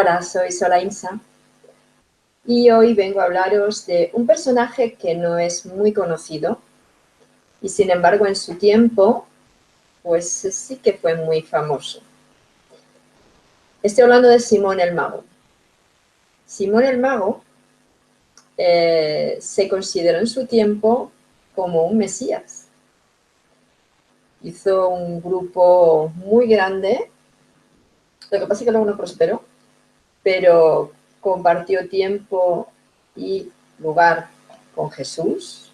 Hola, soy Solaimsa y hoy vengo a hablaros de un personaje que no es muy conocido y sin embargo en su tiempo pues sí que fue muy famoso. Estoy hablando de Simón el Mago. Simón el Mago se consideró en su tiempo como un mesías. Hizo un grupo muy grande, lo que pasa es que luego no prosperó, pero compartió tiempo y lugar con Jesús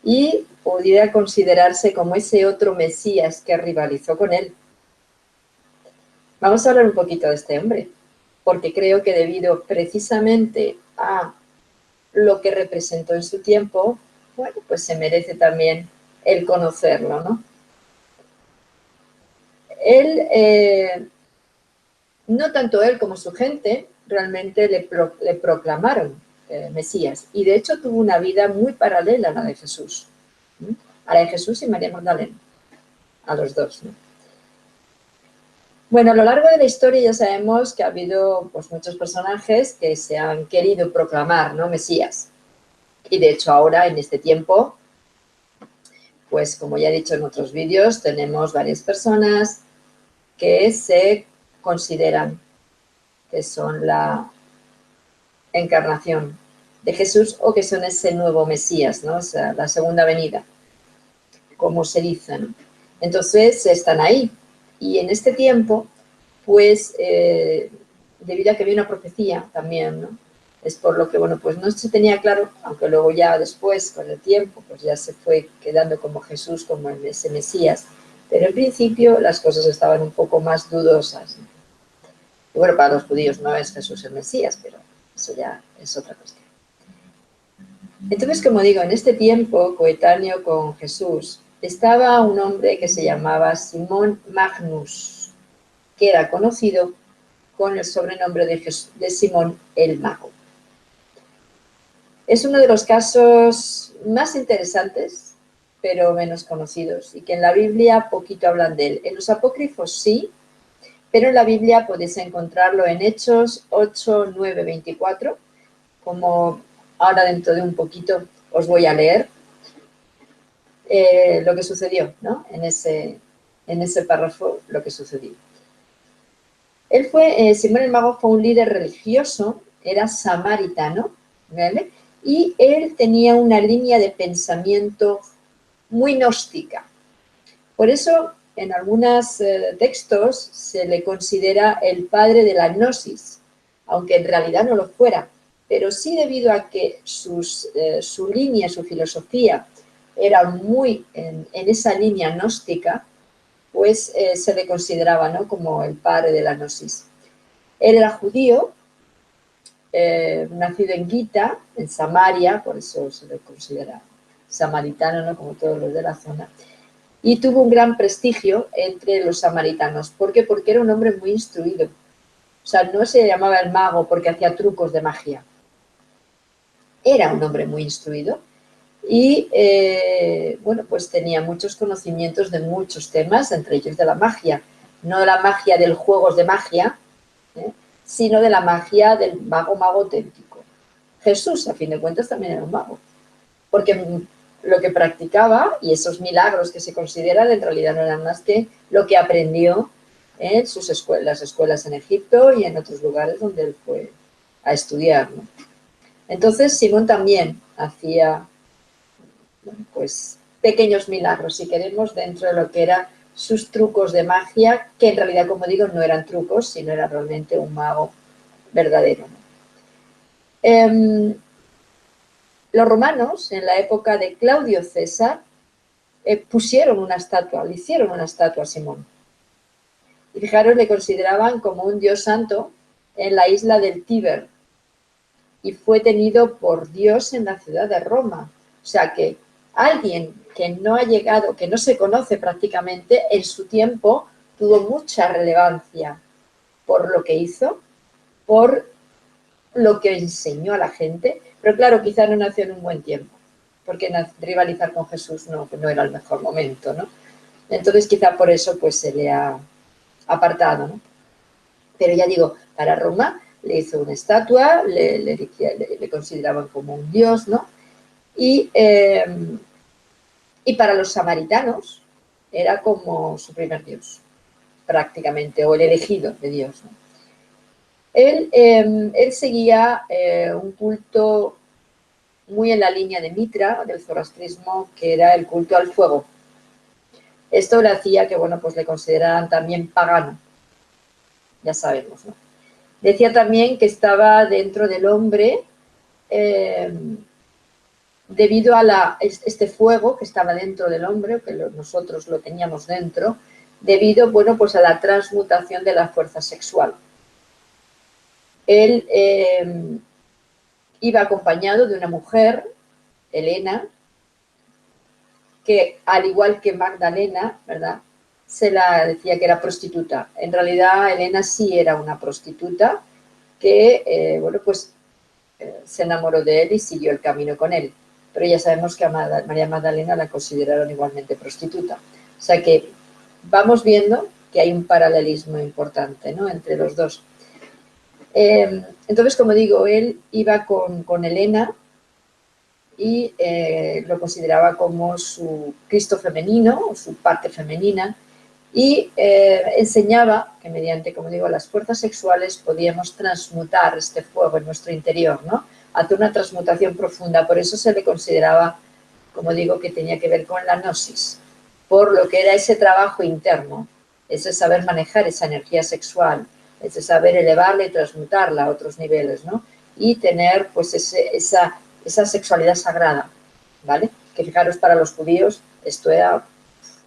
y pudiera considerarse como ese otro Mesías que rivalizó con él. Vamos a hablar un poquito de este hombre, porque creo que debido precisamente a lo que representó en su tiempo, bueno, pues se merece también el conocerlo, ¿no? Él, no tanto él como su gente, realmente le proclamaron Mesías, y de hecho tuvo una vida muy paralela a la de Jesús, ¿no? A la de Jesús y María Magdalena, a los dos, ¿no? Bueno, a lo largo de la historia ya sabemos que ha habido pues, muchos personajes que se han querido proclamar, ¿no? Mesías. Y de hecho ahora, en este tiempo, pues como ya he dicho en otros vídeos, tenemos varias personas que se consideran que son la encarnación de Jesús o que son ese nuevo Mesías, ¿no? O sea, la segunda venida, como se dice, ¿no? Entonces están ahí. Y en este tiempo, pues, debido a que había una profecía también, ¿no? Es por lo que, bueno, pues no se tenía claro, aunque luego ya después, con el tiempo, pues ya se fue quedando como Jesús, como ese Mesías. Pero en principio las cosas estaban un poco más dudosas, ¿no? Y bueno, para los judíos no es Jesús el Mesías, pero eso ya es otra cuestión. Entonces, como digo, en este tiempo coetáneo con Jesús estaba un hombre que se llamaba Simón Magnus, que era conocido con el sobrenombre de Simón el Mago. Es uno de los casos más interesantes, pero menos conocidos, y que en la Biblia poquito hablan de él. En los apócrifos sí, pero en la Biblia podéis encontrarlo en Hechos 8, 9, 24, como ahora dentro de un poquito os voy a leer lo que sucedió, ¿no? En ese párrafo, lo que sucedió. Él fue, Simón el Mago fue un líder religioso, era samaritano, ¿vale? Y él tenía una línea de pensamiento muy gnóstica. Por eso, en algunos textos se le considera el padre de la gnosis, aunque en realidad no lo fuera, pero sí debido a que su línea, su filosofía, era muy en esa línea gnóstica, pues se le consideraba, ¿no?, como el padre de la gnosis. Él era judío, nacido en Gita, en Samaria, por eso se le considera samaritano, ¿no?, como todos los de la zona, y tuvo un gran prestigio entre los samaritanos. ¿Por qué? Porque era un hombre muy instruido. O sea, no se llamaba el mago porque hacía trucos de magia. Era un hombre muy instruido y, bueno, pues tenía muchos conocimientos de muchos temas, entre ellos de la magia. No de la magia del juegos de magia, sino de la magia del mago auténtico. Jesús, a fin de cuentas, también era un mago, porque lo que practicaba y esos milagros que se consideran en realidad no eran más que lo que aprendió en sus escuelas, las escuelas en Egipto y en otros lugares donde él fue a estudiar, ¿no? Entonces Simón también hacía, bueno, pues pequeños milagros, si queremos, dentro de lo que eran sus trucos de magia, que en realidad, como digo, no eran trucos, sino era realmente un mago verdadero, ¿no? Los romanos, en la época de Claudio César, pusieron una estatua, le hicieron una estatua a Simón. Y fijaros, le consideraban como un dios santo en la isla del Tíber. Y fue tenido por Dios en la ciudad de Roma. O sea que alguien que no ha llegado, que no se conoce prácticamente, en su tiempo tuvo mucha relevancia por lo que hizo, por lo que enseñó a la gente, pero claro, quizá no nació en un buen tiempo, porque rivalizar con Jesús no era el mejor momento, ¿no? Entonces quizá por eso pues se le ha apartado, ¿no? Pero ya digo, para Roma le hizo una estatua, le consideraban como un dios, ¿no? Y para los samaritanos era como su primer dios, prácticamente, o el elegido de Dios, ¿no? Él seguía un culto muy en la línea de Mitra, del zoroastrismo, que era el culto al fuego. Esto le hacía que, bueno, pues le consideraran también pagano, ya sabemos, ¿no? Decía también que estaba dentro del hombre debido a este fuego que estaba dentro del hombre, que nosotros lo teníamos dentro, debido, bueno, pues a la transmutación de la fuerza sexual. Él iba acompañado de una mujer, Helena, que al igual que Magdalena, ¿verdad?, se la decía que era prostituta. En realidad, Helena sí era una prostituta que, bueno, pues se enamoró de él y siguió el camino con él. Pero ya sabemos que a María Magdalena la consideraron igualmente prostituta. O sea que vamos viendo que hay un paralelismo importante, ¿no?, entre los dos. Entonces, como digo, él iba con Helena y lo consideraba como su Cristo femenino, o su parte femenina, y enseñaba que mediante, como digo, las fuerzas sexuales podíamos transmutar este fuego en nuestro interior, ¿no?, hacer una transmutación profunda. Por eso se le consideraba, como digo, que tenía que ver con la gnosis, por lo que era ese trabajo interno, ese saber manejar esa energía sexual, ese saber elevarla y transmutarla a otros niveles, ¿no?, y tener pues esa sexualidad sagrada, ¿vale? Que fijaros, para los judíos esto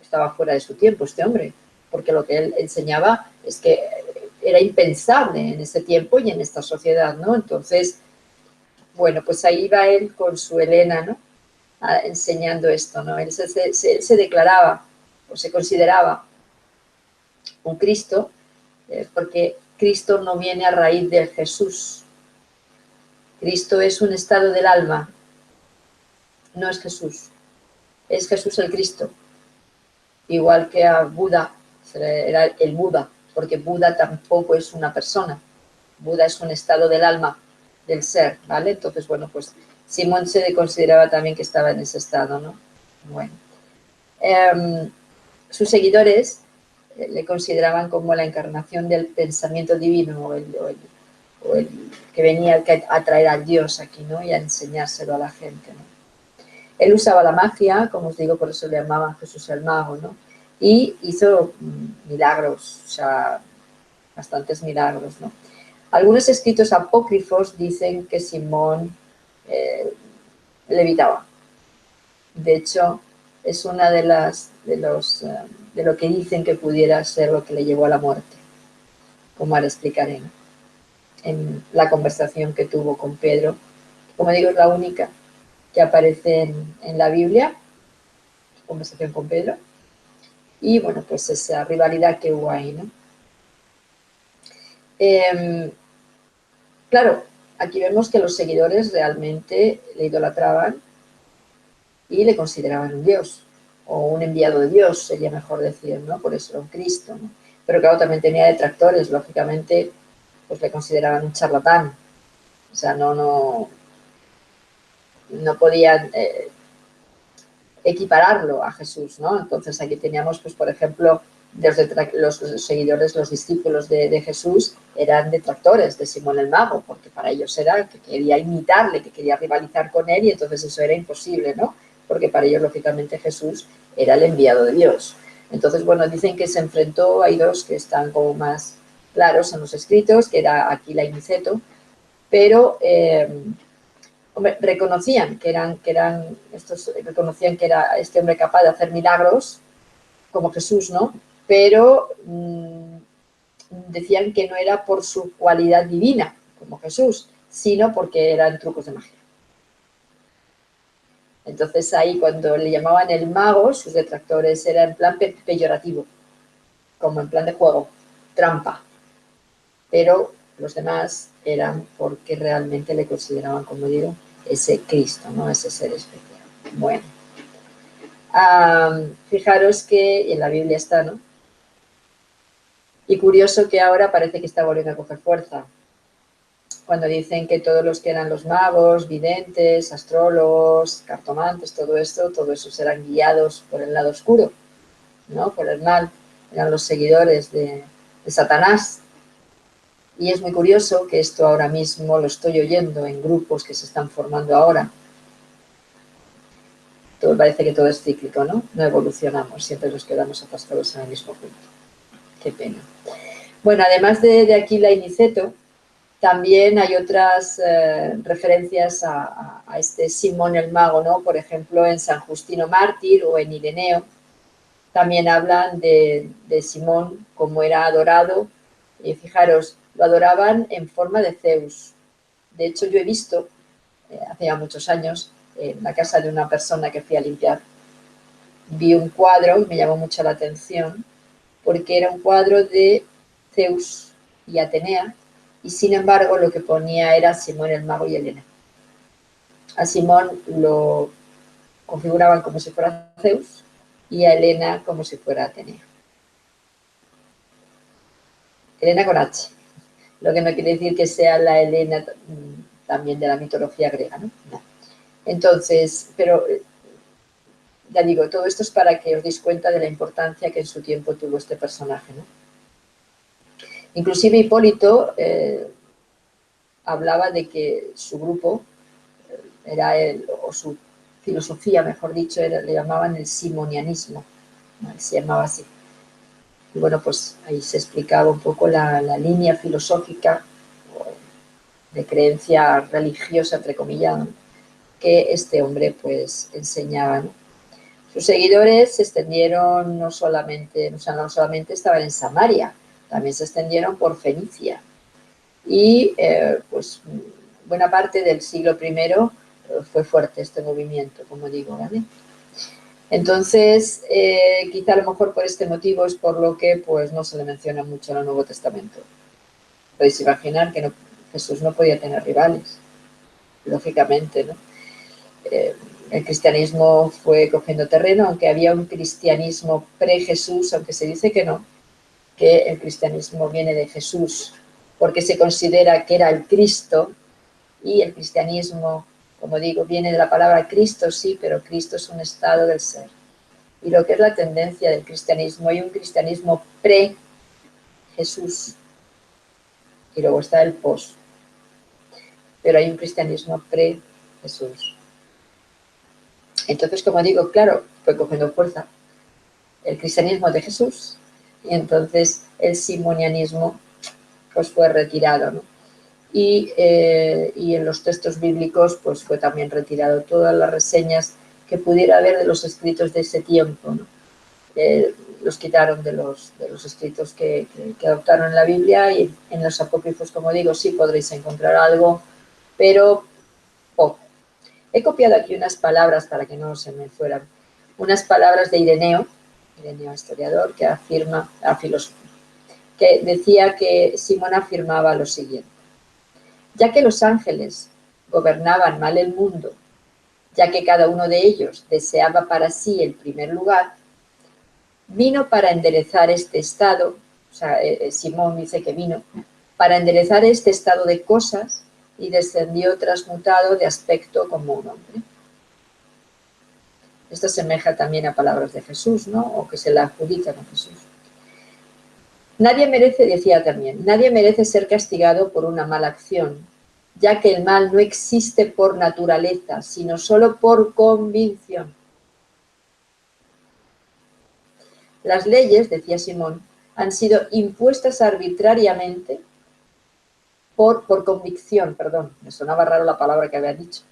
estaba fuera de su tiempo, este hombre, porque lo que él enseñaba es que era impensable en ese tiempo y en esta sociedad, ¿no? Entonces, bueno, pues ahí va él con su Helena, ¿no?, enseñando esto, ¿no? Él se declaraba o se consideraba un Cristo, porque Cristo no viene a raíz del Jesús. Cristo es un estado del alma, no es Jesús el Cristo. Igual que a Buda, era el Buda, porque Buda tampoco es una persona. Buda es un estado del alma, del ser, ¿vale? Entonces, bueno, pues Simón se consideraba también que estaba en ese estado, ¿no? Bueno. Sus seguidores le consideraban como la encarnación del pensamiento divino, o el que venía a traer a Dios aquí, ¿no?, y a enseñárselo a la gente, ¿no? Él usaba la magia, como os digo, por eso le llamaban Jesús el Mago, ¿no? Y hizo milagros, o sea, bastantes milagros, ¿no? Algunos escritos apócrifos dicen que Simón levitaba. De hecho, es una de lo que dicen que pudiera ser lo que le llevó a la muerte, como ahora explicaré, ¿no?, en la conversación que tuvo con Pedro. Como digo, es la única que aparece en la Biblia, conversación con Pedro, y bueno, pues esa rivalidad que hubo ahí, ¿no? Claro, aquí vemos que los seguidores realmente le idolatraban y le consideraban un dios, o un enviado de Dios, sería mejor decir, ¿no? Por eso era un Cristo, ¿no? Pero claro, también tenía detractores, lógicamente, pues le consideraban un charlatán. O sea, no podían equipararlo a Jesús, ¿no? Entonces aquí teníamos, pues por ejemplo, los seguidores, los discípulos de Jesús eran detractores de Simón el Mago, porque para ellos era que quería imitarle, que quería rivalizar con él, y entonces eso era imposible, ¿no? Porque para ellos, lógicamente, Jesús era el enviado de Dios. Entonces, bueno, dicen que se enfrentó, hay dos que están como más claros en los escritos, que era Aquila y Miceto, pero hombre, reconocían que era este hombre capaz de hacer milagros, como Jesús, ¿no? Pero decían que no era por su cualidad divina, como Jesús, sino porque eran trucos de magia. Entonces ahí, cuando le llamaban el mago, sus detractores, era en plan peyorativo, como en plan de juego, trampa. Pero los demás eran porque realmente le consideraban, como digo, ese Cristo, ¿no?, ese ser especial. Bueno, fijaros que en la Biblia está, ¿no?, Y curioso que ahora parece que está volviendo a coger fuerza. Cuando dicen que todos los que eran los magos, videntes, astrólogos, cartomantes, todo eso serán guiados por el lado oscuro, ¿no? Por el mal, eran los seguidores de Satanás. Y es muy curioso que esto ahora mismo lo estoy oyendo en grupos que se están formando ahora. Todo, parece que todo es cíclico, ¿no? No evolucionamos, siempre nos quedamos atascados en el mismo punto. Qué pena. Bueno, además de Aquila y Niceto, también hay otras referencias a este Simón el Mago, ¿no? Por ejemplo, en San Justino Mártir o en Ireneo, también hablan de Simón como era adorado. Y fijaros, lo adoraban en forma de Zeus. De hecho, yo he visto, hace ya muchos años, en la casa de una persona que fui a limpiar, vi un cuadro y me llamó mucho la atención, porque era un cuadro de Zeus y Atenea, y sin embargo lo que ponía era Simón el Mago y Helena. A Simón lo configuraban como si fuera Zeus y a Helena como si fuera Atenea. Helena con H, lo que no quiere decir que sea la Helena también de la mitología griega, ¿no? No. Entonces, pero ya digo, todo esto es para que os deis cuenta de la importancia que en su tiempo tuvo este personaje, ¿no? Inclusive Hipólito hablaba de que su grupo era o su filosofía, mejor dicho, le llamaban el simonianismo, ¿no? Se llamaba así. Y bueno, pues ahí se explicaba un poco la línea filosófica de creencia religiosa, entre comillas, ¿no? Que este hombre pues enseñaba, ¿no? Sus seguidores se extendieron no solamente estaban en Samaria, también se extendieron por Fenicia. Y pues buena parte del siglo I fue fuerte este movimiento, como digo, ¿vale? Entonces, quizá a lo mejor por este motivo es por lo que pues no se le menciona mucho en el Nuevo Testamento. Podéis imaginar que Jesús no podía tener rivales, lógicamente, ¿no? El cristianismo fue cogiendo terreno, aunque había un cristianismo pre-Jesús, aunque se dice que no, que el cristianismo viene de Jesús, porque se considera que era el Cristo, y el cristianismo, como digo, viene de la palabra Cristo, sí, pero Cristo es un estado del ser. Y lo que es la tendencia del cristianismo, hay un cristianismo pre-Jesús, y luego está el post, pero hay un cristianismo pre-Jesús. Entonces, como digo, claro, fue cogiendo fuerza el cristianismo de Jesús, y entonces el simonianismo pues fue retirado, ¿no? Y en los textos bíblicos pues fue también retirado todas las reseñas que pudiera haber de los escritos de ese tiempo, ¿no? Los quitaron de los escritos que adoptaron en la Biblia, y en los apócrifos, como digo, sí podréis encontrar algo, pero poco. He copiado aquí unas palabras para que no se me fueran, unas palabras de Ireneo historiador, que afirma, filósofo, que decía que Simón afirmaba lo siguiente: ya que los ángeles gobernaban mal el mundo, ya que cada uno de ellos deseaba para sí el primer lugar, vino para enderezar este estado, o sea, Simón dice que vino para enderezar este estado de cosas, y descendió transmutado de aspecto como un hombre. Esto asemeja también a palabras de Jesús, ¿no? O que se la adjudican a Jesús. Nadie merece, decía también, nadie merece ser castigado por una mala acción, ya que el mal no existe por naturaleza, sino solo por convicción. Las leyes, decía Simón, han sido impuestas arbitrariamente por convicción, perdón, me sonaba raro la palabra que había dicho.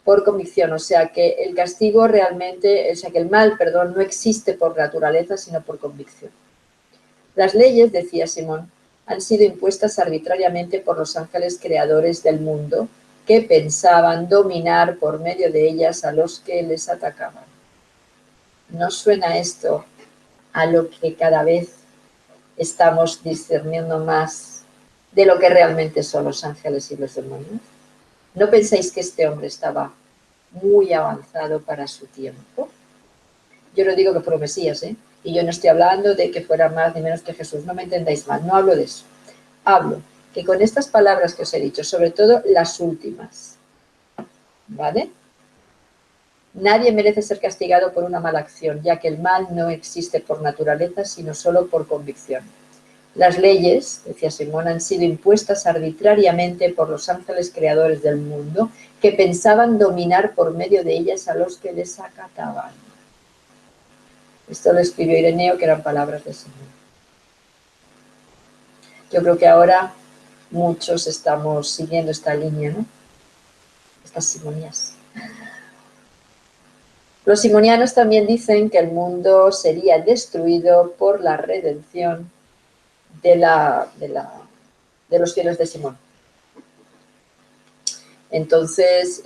Por convicción, o sea que el castigo realmente, o sea que el mal, perdón, no existe por naturaleza, sino por convicción. Las leyes, decía Simón, han sido impuestas arbitrariamente por los ángeles creadores del mundo, que pensaban dominar por medio de ellas a los que les atacaban. ¿No suena esto a lo que cada vez estamos discerniendo más de lo que realmente son los ángeles y los demonios? ¿No pensáis que este hombre estaba muy avanzado para su tiempo? Yo no digo que fueron mesías, Y yo no estoy hablando de que fuera más ni menos que Jesús, no me entendáis mal, no hablo de eso. Hablo que con estas palabras que os he dicho, sobre todo las últimas, ¿vale? Nadie merece ser castigado por una mala acción, ya que el mal no existe por naturaleza, sino solo por convicción. Las leyes, decía Simón, han sido impuestas arbitrariamente por los ángeles creadores del mundo, que pensaban dominar por medio de ellas a los que les acataban. Esto lo escribió Ireneo, que eran palabras de Simón. Yo creo que ahora muchos estamos siguiendo esta línea, ¿no? Estas simonías. Los simonianos también dicen que el mundo sería destruido por la redención de los fieles de Simón. Entonces,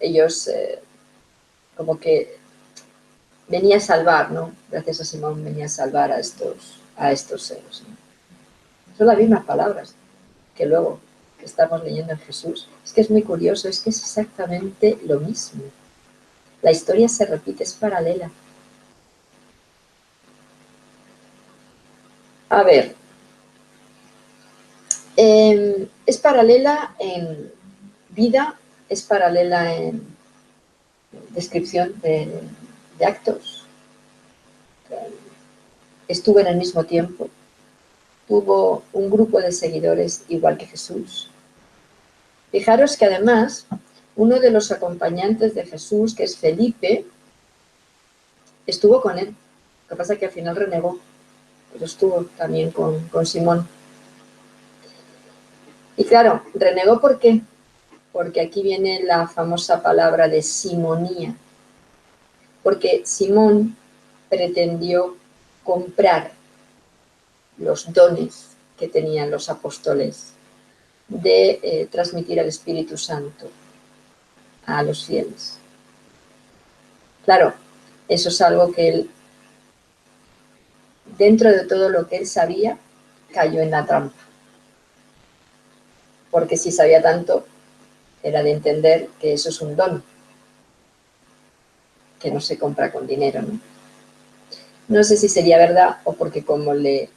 ellos como que venía a salvar, ¿no? Gracias a Simón venía a salvar a estos seres, ¿no? Son las mismas palabras que luego que estamos leyendo en Jesús. Es que es muy curioso, es que es exactamente lo mismo. La historia se repite, es paralela. A ver, es paralela en vida, es paralela en descripción de actos. Estuvo en el mismo tiempo, tuvo un grupo de seguidores igual que Jesús. Fijaros que además uno de los acompañantes de Jesús, que es Felipe, estuvo con él. Lo que pasa es que al final renegó, pero estuvo también con Simón. Y claro, renegó ¿por qué? Porque aquí viene la famosa palabra de simonía. Porque Simón pretendió comprar los dones que tenían los apóstoles de transmitir el Espíritu Santo a los fieles. Claro, eso es algo que él, dentro de todo lo que él sabía, cayó en la trampa. Porque si sabía tanto, era de entender que eso es un don, que no se compra con dinero, ¿no? No sé si sería verdad o porque como le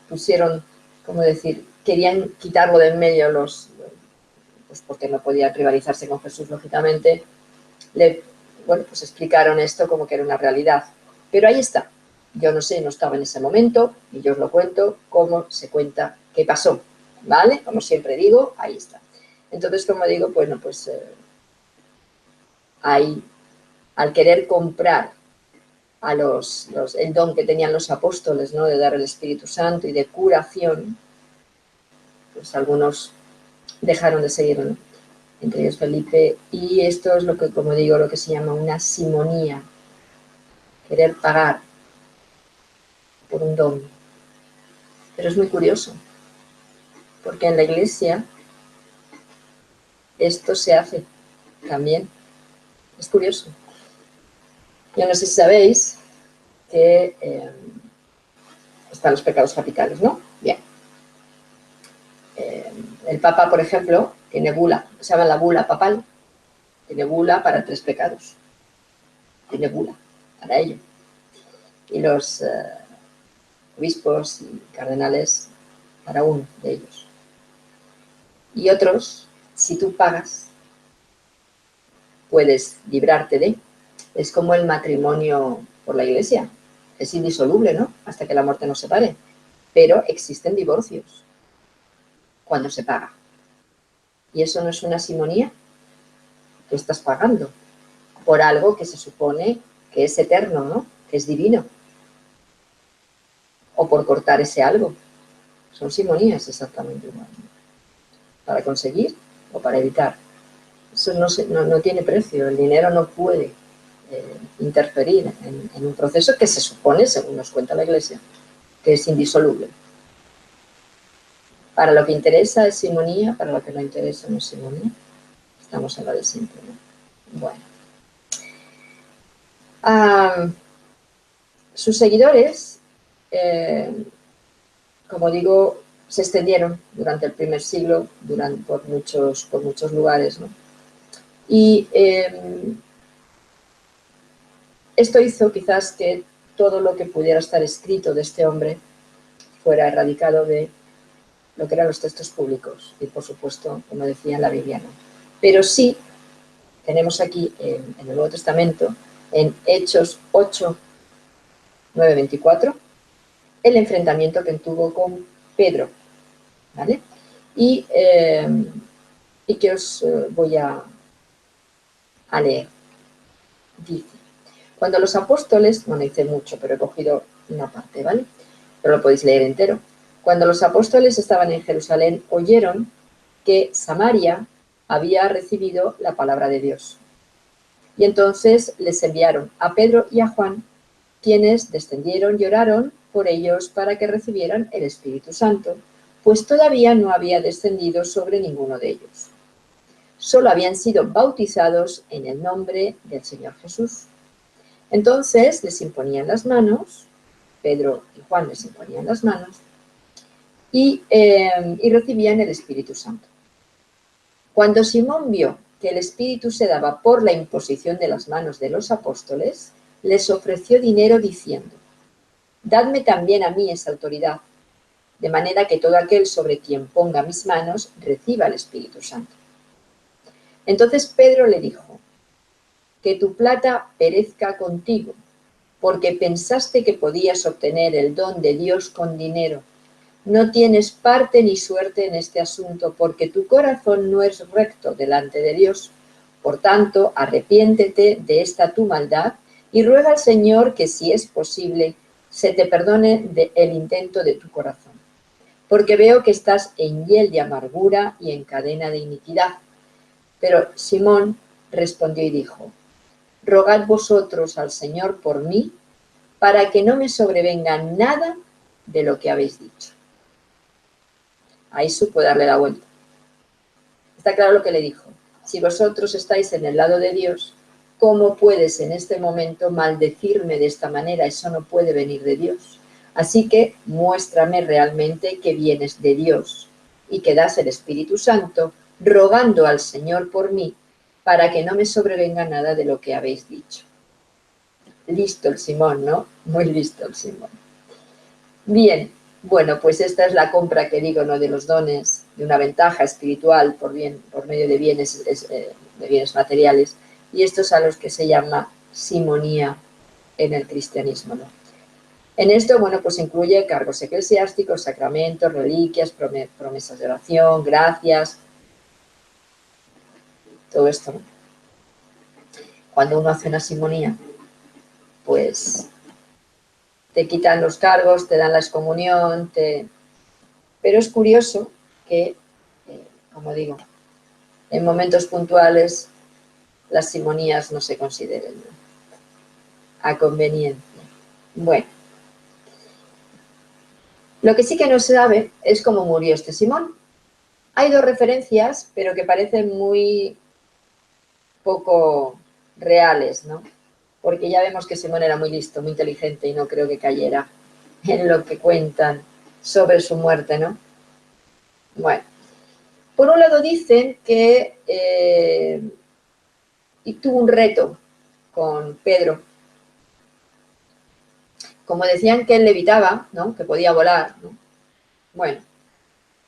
pusieron, ¿cómo decir? Querían quitarlo de en medio pues porque no podía rivalizarse con Jesús, lógicamente, pues explicaron esto como que era una realidad. Pero ahí está. Yo no sé, no estaba en ese momento y yo os lo cuento como se cuenta que pasó, ¿vale? Como siempre digo, ahí está. Entonces, como digo, bueno, pues ahí, al querer comprar a el don que tenían los apóstoles, ¿no? De dar el Espíritu Santo y de curación, pues algunos dejaron de seguirlo, ¿no? Entre ellos Felipe, y esto es lo que, como digo, lo que se llama una simonía, querer pagar por un don. Pero es muy curioso, porque en la iglesia esto se hace también. Es curioso. Yo no sé si sabéis que están los pecados capitales, ¿no? Bien. El Papa, por ejemplo, tiene bula, se llama la bula papal, tiene bula para 3 pecados. Tiene bula para ello. Y los obispos y cardenales para uno de ellos. Y otros, si tú pagas, puedes librarte de. Es como el matrimonio por la iglesia. Es indisoluble, ¿no? Hasta que la muerte nos separe. Pero existen divorcios cuando se paga. Y eso no es una simonía. Tú estás pagando por algo que se supone que es eterno, ¿no? Que es divino. O por cortar ese algo. Son simonías exactamente igual. Para conseguir o para evitar. Eso no tiene precio. El dinero no puede interferir en un proceso que se supone, según nos cuenta la Iglesia, que es indisoluble. Para lo que interesa es simonía, para lo que no interesa no es simonía. Estamos en lo de siempre, ¿no? Bueno. Sus seguidores, como digo, se extendieron durante el primer siglo por muchos lugares, ¿no? Y Esto hizo quizás que todo lo que pudiera estar escrito de este hombre fuera erradicado de lo que eran los textos públicos y, por supuesto, como decía, en la Biblia no. Pero sí tenemos aquí en el Nuevo Testamento, en Hechos 8, 9, 24, el enfrentamiento que tuvo con Pedro, ¿vale? Y que os voy a leer. Dice, cuando los apóstoles, no dice mucho, pero he cogido una parte, ¿vale? Pero lo podéis leer entero. Cuando los apóstoles estaban en Jerusalén, oyeron que Samaria había recibido la palabra de Dios. Y entonces les enviaron a Pedro y a Juan, quienes descendieron y oraron por ellos para que recibieran el Espíritu Santo, pues todavía no había descendido sobre ninguno de ellos. Solo habían sido bautizados en el nombre del Señor Jesús. Entonces les imponían las manos, Pedro y Juan les imponían las manos, y recibían el Espíritu Santo. Cuando Simón vio que el Espíritu se daba por la imposición de las manos de los apóstoles, les ofreció dinero diciendo, dadme también a mí esa autoridad, de manera que todo aquel sobre quien ponga mis manos reciba el Espíritu Santo. Entonces Pedro le dijo, que tu plata perezca contigo, porque pensaste que podías obtener el don de Dios con dinero. No tienes parte ni suerte en este asunto, porque tu corazón no es recto delante de Dios. Por tanto, arrepiéntete de esta tu maldad y ruega al Señor que, si es posible, se te perdone el intento de tu corazón. Porque veo que estás en hiel de amargura y en cadena de iniquidad. Pero Simón respondió y dijo, rogad vosotros al Señor por mí, para que no me sobrevenga nada de lo que habéis dicho. Ahí supo darle la vuelta. Está claro lo que le dijo. Si vosotros estáis en el lado de Dios, ¿cómo puedes en este momento maldecirme de esta manera? Eso no puede venir de Dios. Así que muéstrame realmente que vienes de Dios y que das el Espíritu Santo, rogando al Señor por mí, para que no me sobrevenga nada de lo que habéis dicho. Listo el Simón, ¿no? Muy listo el Simón. Bien, bueno, pues esta es la compra que digo, ¿no? De los dones, de una ventaja espiritual por medio de bienes materiales. Y esto es a los que se llama simonía en el cristianismo, ¿no? En esto, bueno, pues incluye cargos eclesiásticos, sacramentos, reliquias, promesas de oración, gracias, todo esto, ¿no? Cuando uno hace una simonía, pues te quitan los cargos, te dan la excomunión, pero es curioso que, como digo, en momentos puntuales las simonías no se consideren, ¿no? A conveniencia. Bueno, lo que sí que no se sabe es cómo murió este Simón. Hay dos referencias, pero que parecen muy poco reales, ¿no? Porque ya vemos que Simón era muy listo, muy inteligente y no creo que cayera en lo que cuentan sobre su muerte, ¿no? Bueno, por un lado dicen que tuvo un reto con Pedro. Como decían que él levitaba, ¿no? Que podía volar, ¿no? Bueno,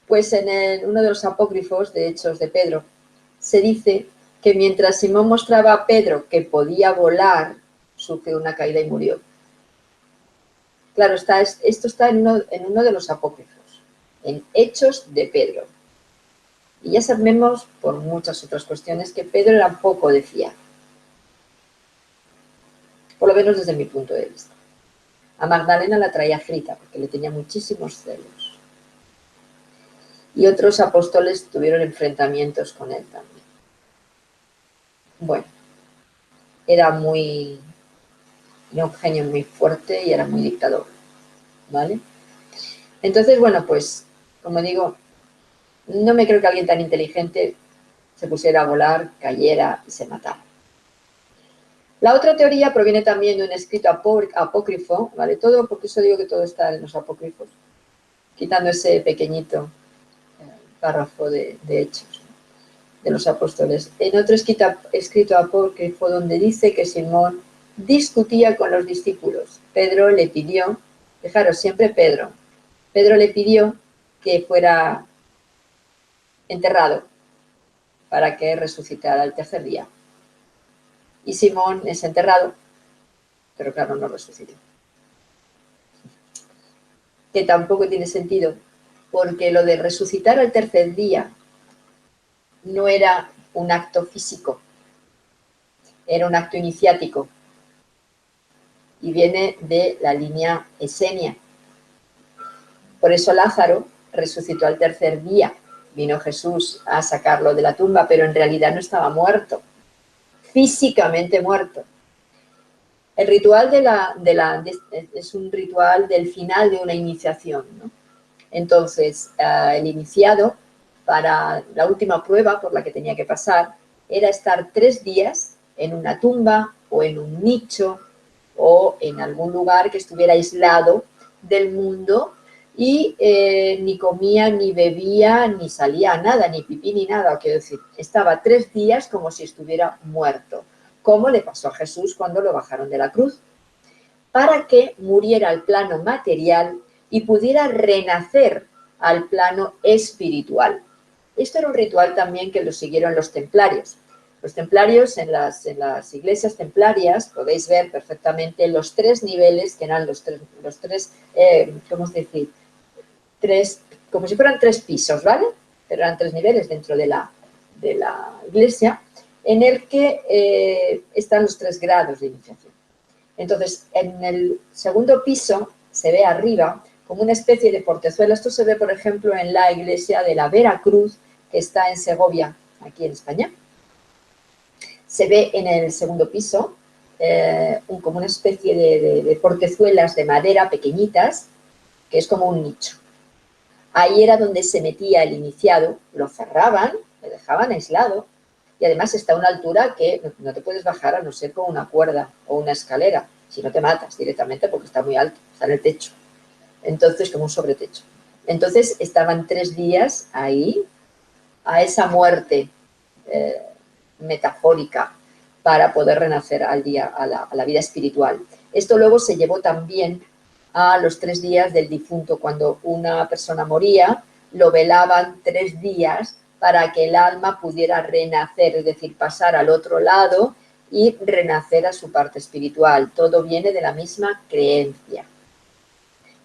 pues en uno de los apócrifos de Hechos de Pedro se dice que mientras Simón mostraba a Pedro que podía volar, sufrió una caída y murió. Claro, esto está en uno de los apócrifos, en Hechos de Pedro. Y ya sabemos, por muchas otras cuestiones, que Pedro era poco de fiar. Por lo menos desde mi punto de vista. A Magdalena la traía frita porque le tenía muchísimos celos. Y otros apóstoles tuvieron enfrentamientos con él también. Bueno, era un genio muy fuerte y era muy dictador, ¿vale? Entonces, bueno, pues, como digo, no me creo que alguien tan inteligente se pusiera a volar, cayera y se matara. La otra teoría proviene también de un escrito apócrifo, ¿vale? Todo, porque eso digo que todo está en los apócrifos, quitando ese pequeñito párrafo de Hechos, de los apóstoles. En otro escrito apócrifo donde dice que Simón discutía con los discípulos. Pedro le pidió, fijaros, siempre Pedro le pidió que fuera enterrado para que resucitara el tercer día. Y Simón es enterrado, pero claro, no resucitó. Que tampoco tiene sentido, porque lo de resucitar al tercer día no era un acto físico, era un acto iniciático y viene de la línea esenia. Por eso Lázaro resucitó al tercer día. Vino Jesús a sacarlo de la tumba, pero en realidad no estaba muerto, físicamente muerto. El ritual es un ritual del final de una iniciación, ¿no? Entonces, el iniciado, para la última prueba por la que tenía que pasar, era estar 3 días en una tumba o en un nicho o en algún lugar que estuviera aislado del mundo y ni comía, ni bebía, ni salía a nada, ni pipí, ni nada. Quiero decir, estaba 3 días como si estuviera muerto, como le pasó a Jesús cuando lo bajaron de la cruz, para que muriera al plano material y pudiera renacer al plano espiritual. Esto era un ritual también que lo siguieron los templarios. Los templarios, en las iglesias templarias, podéis ver perfectamente los 3 niveles, que eran los tres ¿cómo es decir? Como si fueran 3 pisos, ¿vale? Pero eran 3 niveles dentro de la iglesia, en el que están los 3 grados de iniciación. Entonces, en el segundo piso se ve arriba como una especie de portezuela. Esto se ve, por ejemplo, en la iglesia de la Veracruz, que está en Segovia, aquí en España. Se ve en el segundo piso como una especie de portezuelas de madera pequeñitas, que es como un nicho. Ahí era donde se metía el iniciado, lo cerraban, lo dejaban aislado, y además está a una altura que no te puedes bajar a no ser con una cuerda o una escalera, si no te matas directamente porque está muy alto, está en el techo. Entonces, como un sobretecho. Entonces, estaban 3 días ahí, a esa muerte metafórica, para poder renacer a la vida espiritual. Esto luego se llevó también a los 3 días del difunto. Cuando una persona moría, lo velaban 3 días para que el alma pudiera renacer, es decir, pasar al otro lado y renacer a su parte espiritual. Todo viene de la misma creencia.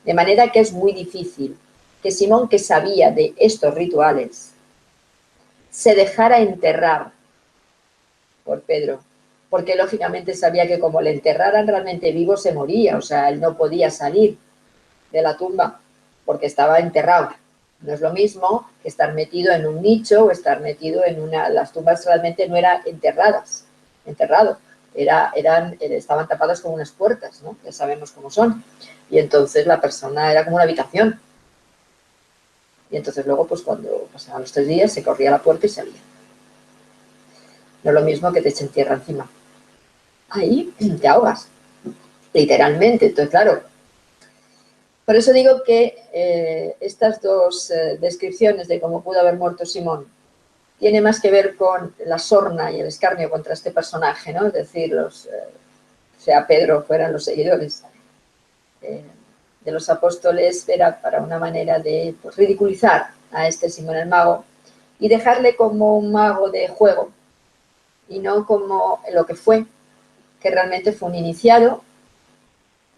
De manera que es muy difícil que Simón, que sabía de estos rituales, se dejara enterrar por Pedro, porque lógicamente sabía que como le enterraran realmente vivo se moría, o sea, él no podía salir de la tumba porque estaba enterrado. No es lo mismo que estar metido en un nicho o estar metido en una... Las tumbas realmente no eran enterrado. Estaban tapadas con unas puertas, ¿no? Ya sabemos cómo son. Y entonces la persona era como una habitación. Y entonces luego, pues cuando pasaban los 3 días, se corría la puerta y salía. No es lo mismo que te echen tierra encima. Ahí te ahogas, literalmente. Entonces, claro, por eso digo que estas 2 descripciones de cómo pudo haber muerto Simón tiene más que ver con la sorna y el escarnio contra este personaje, ¿no? Es decir, sea Pedro, fueran los seguidores de los apóstoles, era para una manera de pues, ridiculizar a este Simón el mago y dejarle como un mago de juego y no como lo que fue, que realmente fue un iniciado.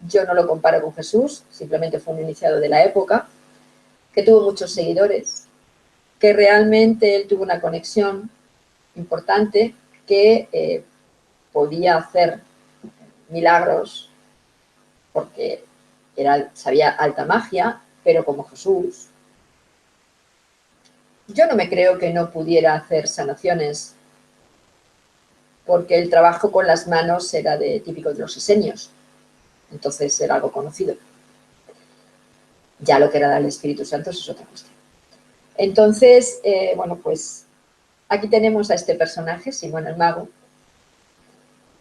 Yo no lo comparo con Jesús, simplemente fue un iniciado de la época, que tuvo muchos seguidores, que realmente él tuvo una conexión importante, que podía hacer milagros porque sabía alta magia, pero como Jesús. Yo no me creo que no pudiera hacer sanaciones porque el trabajo con las manos era típico de los esenios, entonces era algo conocido. Ya lo que era el Espíritu Santo es otra cuestión. Entonces, bueno, pues aquí tenemos a este personaje, Simón el Mago,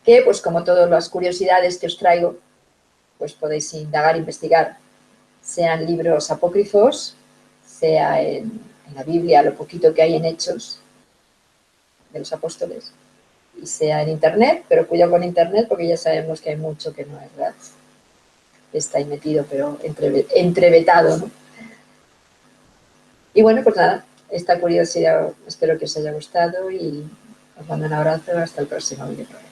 que pues como todas las curiosidades que os traigo, pues podéis indagar, investigar, sean libros apócrifos, sea en la Biblia, lo poquito que hay en Hechos de los apóstoles, y sea en internet, pero cuidado con internet porque ya sabemos que hay mucho que no es real. Está ahí metido, pero entrevetado, ¿no? Y bueno, pues nada, esta curiosidad espero que os haya gustado y os mando un abrazo hasta el próximo vídeo.